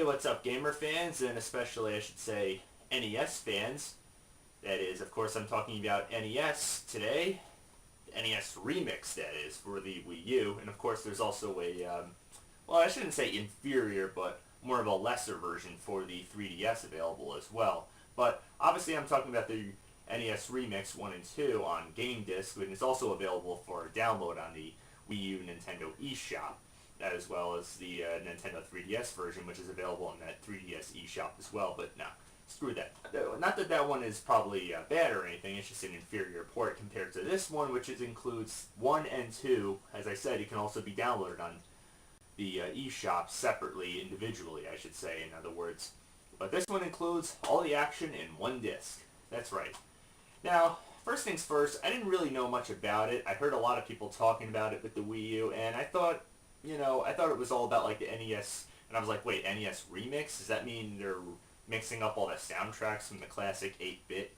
what's up, gamer fans, and especially, I should say, NES fans. That is, of course, I'm talking about NES today. The NES Remix, that is, for the Wii U. And of course, there's also a, well, I shouldn't say inferior, but more of a lesser version for the 3DS available as well. But obviously, I'm talking about the NES Remix 1 and 2 on Game Disc, and it's also available for download on the Wii U Nintendo eShop, as well as the Nintendo 3DS version, which is available in that 3DS eShop as well. But no, screw that. Not that that one is probably bad or anything, it's just an inferior port compared to this one, which includes 1 and 2. As I said, it can also be downloaded on the eShop separately, individually, I should say, in other words. But this one includes all the action in one disc. That's right. Now, first things first, I didn't really know much about it. I heard a lot of people talking about it with the Wii U, and I thought, I thought it was all about like the NES, and I was like, wait, NES Remix? Does that mean they're mixing up all the soundtracks from the classic 8-bit,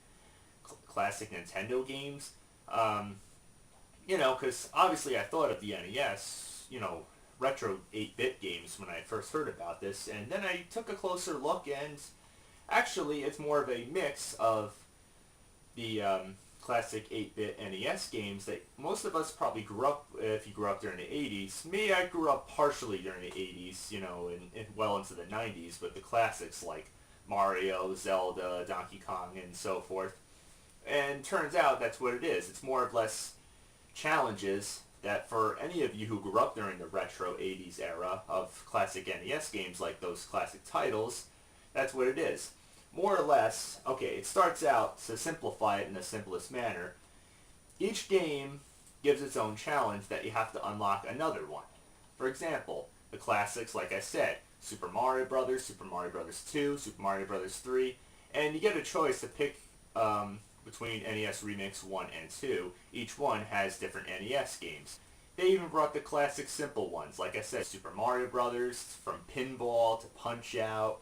classic Nintendo games? Because obviously I thought of the NES, retro 8-bit games when I first heard about this, and then I took a closer look, and actually it's more of a mix of the classic 8-bit NES games that most of us probably grew up, if you grew up during the 80s. Me, I grew up partially during the 80s, and well into the 90s, with the classics like Mario, Zelda, Donkey Kong, and so forth. And turns out that's what it is. It's more or less challenges that for any of you who grew up during the retro 80s era of classic NES games like those classic titles, that's what it is. More or less, okay, it starts out, to simplify it in the simplest manner, each game gives its own challenge that you have to unlock another one. For example, the classics, like I said, Super Mario Brothers, Super Mario Brothers 2, Super Mario Brothers 3, and you get a choice to pick between NES Remix 1 and 2. Each one has different NES games. They even brought the classic simple ones, like I said, Super Mario Brothers, from Pinball to Punch-Out,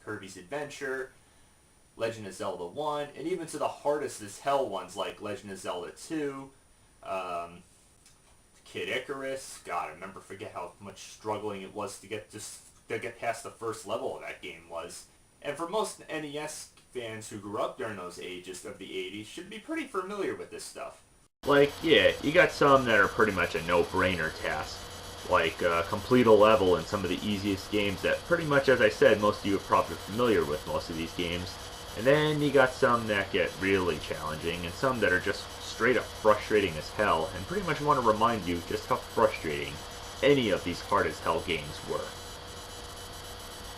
Kirby's Adventure, Legend of Zelda 1, and even to the hardest as hell ones like Legend of Zelda 2, Kid Icarus. God, I forget how much struggling it was to get past the first level of that game was. And for most NES fans who grew up during those ages of the 80s should be pretty familiar with this stuff. Like, yeah, you got some that are pretty much a no-brainer task. Like, complete a level in some of the easiest games that pretty much, as I said, most of you are probably familiar with most of these games. And then you got some that get really challenging, and some that are just straight up frustrating as hell, and pretty much want to remind you just how frustrating any of these hard as hell games were.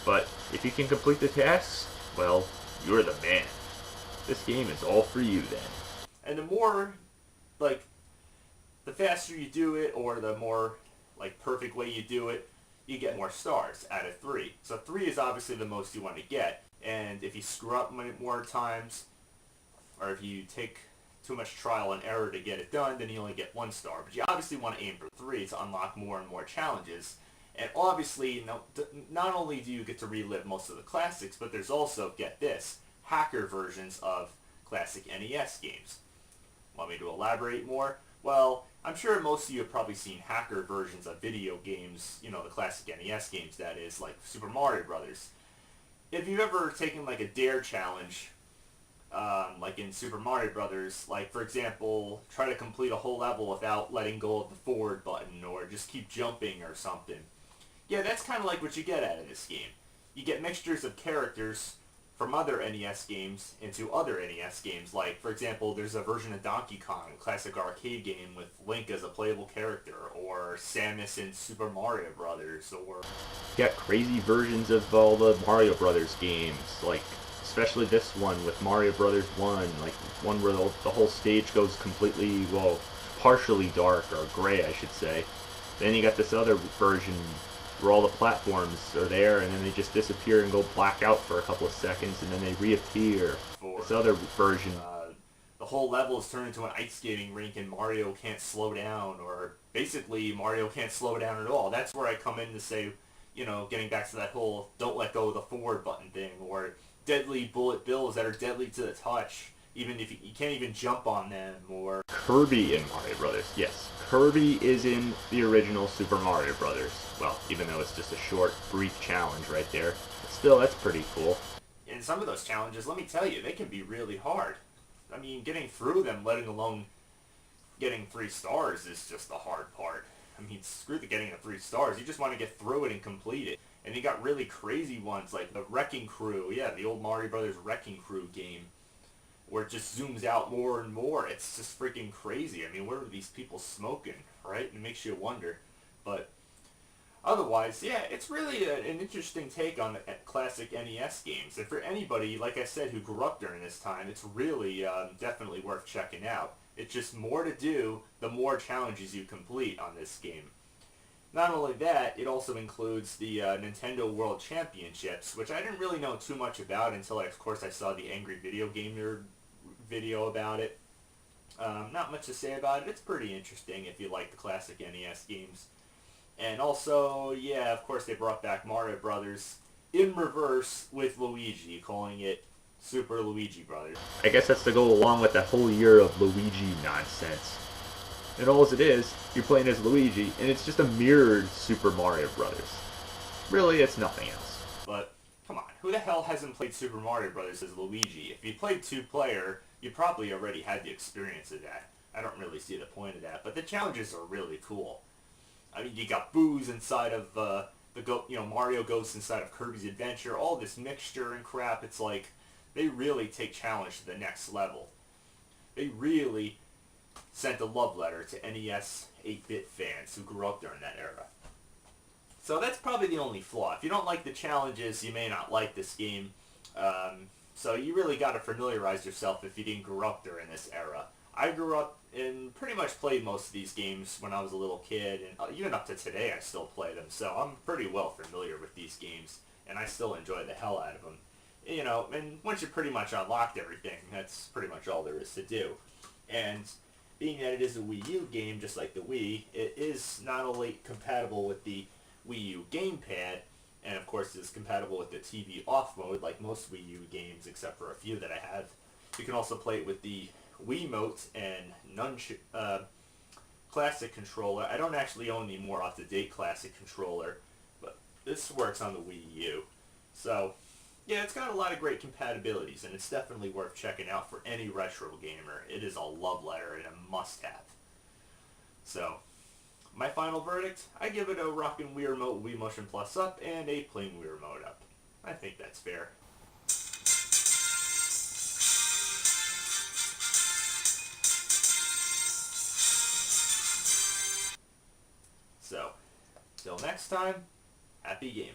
But if you can complete the tasks, well, you're the man. This game is all for you then. And the more, the faster you do it, or the more perfect way you do it, you get more stars out of 3. So 3 is obviously the most you want to get. And if you screw up more times, or if you take too much trial and error to get it done, then you only get 1 star. But you obviously want to aim for 3 to unlock more and more challenges. And obviously, not only do you get to relive most of the classics, but there's also, get this, hacker versions of classic NES games. Want me to elaborate more? Well, I'm sure most of you have probably seen hacker versions of video games, the classic NES games, that is, like Super Mario Brothers. If you've ever taken a dare challenge, like in Super Mario Brothers, for example, try to complete a whole level without letting go of the forward button, or just keep jumping or something. Yeah, that's kind of like what you get out of this game. You get mixtures of characters from other NES games into other NES games. Like, for example, there's a version of Donkey Kong, a classic arcade game with Link as a playable character, or Samus in Super Mario Brothers, or... You got crazy versions of all the Mario Brothers games, especially this one with Mario Brothers 1, one where the whole stage goes completely, partially dark, or gray, I should say. Then you got this other version where all the platforms are there, and then they just disappear and go black out for a couple of seconds, and then they reappear. This other version. The whole level is turned into an ice skating rink, and Mario can't slow down, or basically Mario can't slow down at all. That's where I come in to say, getting back to that whole don't let go of the forward button thing, or deadly bullet bills that are deadly to the touch. Even if you can't even jump on them, or Kirby in Mario Brothers. Yes, Kirby is in the original Super Mario Brothers. Well, even though it's just a short, brief challenge right there, but still, that's pretty cool. in some of those challenges, let me tell you, they can be really hard. I mean, getting through them, letting alone getting 3 stars, is just the hard part. I mean, screw the getting the 3 stars. You just want to get through it and complete it. And you got really crazy ones like the Wrecking Crew. Yeah, the old Mario Brothers Wrecking Crew game, where it just zooms out more and more. It's just freaking crazy. I mean, what are these people smoking, right? It makes you wonder. But otherwise, yeah, it's really an interesting take on the classic NES games. And for anybody, like I said, who grew up during this time, it's really definitely worth checking out. It's just more to do the more challenges you complete on this game. Not only that, it also includes the Nintendo World Championships, which I didn't really know too much about until, of course, I saw the Angry Video Gamer video about it. Not much to say about it. It's pretty interesting if you like the classic NES games. And also, yeah, of course, they brought back Mario Brothers in reverse with Luigi, calling it Super Luigi Brothers. I guess that's to go along with that whole year of Luigi nonsense. And all it is, you're playing as Luigi, and it's just a mirrored Super Mario Brothers. Really, it's nothing else. But, come on, who the hell hasn't played Super Mario Brothers as Luigi? If you played 2-player, you probably already had the experience of that. I don't really see the point of that, but the challenges are really cool. I mean, you got Boo's inside of Mario Ghost inside of Kirby's Adventure, all this mixture and crap. It's like, they really take challenge to the next level. They really sent a love letter to NES 8-bit fans who grew up during that era. So that's probably the only flaw. If you don't like the challenges, you may not like this game. So you really got to familiarize yourself if you didn't grow up during this era. I grew up and pretty much played most of these games when I was a little kid, and even up to today I still play them. So I'm pretty well familiar with these games, and I still enjoy the hell out of them. You know, and once you pretty much unlocked everything, that's pretty much all there is to do. And being that it is a Wii U game, just like the Wii, it is not only compatible with the Wii U gamepad, and of course it's compatible with the TV off mode, like most Wii U games, except for a few that I have. You can also play it with the Wiimote and classic controller. I don't actually own the more up-to-date classic controller, but this works on the Wii U. So, yeah, it's got a lot of great compatibilities, and it's definitely worth checking out for any retro gamer. It is a love letter and a must-have. So, my final verdict, I give it a rockin' Wii Remote Wii Motion Plus up and a plain Wii Remote up. I think that's fair. So, till next time, happy gaming.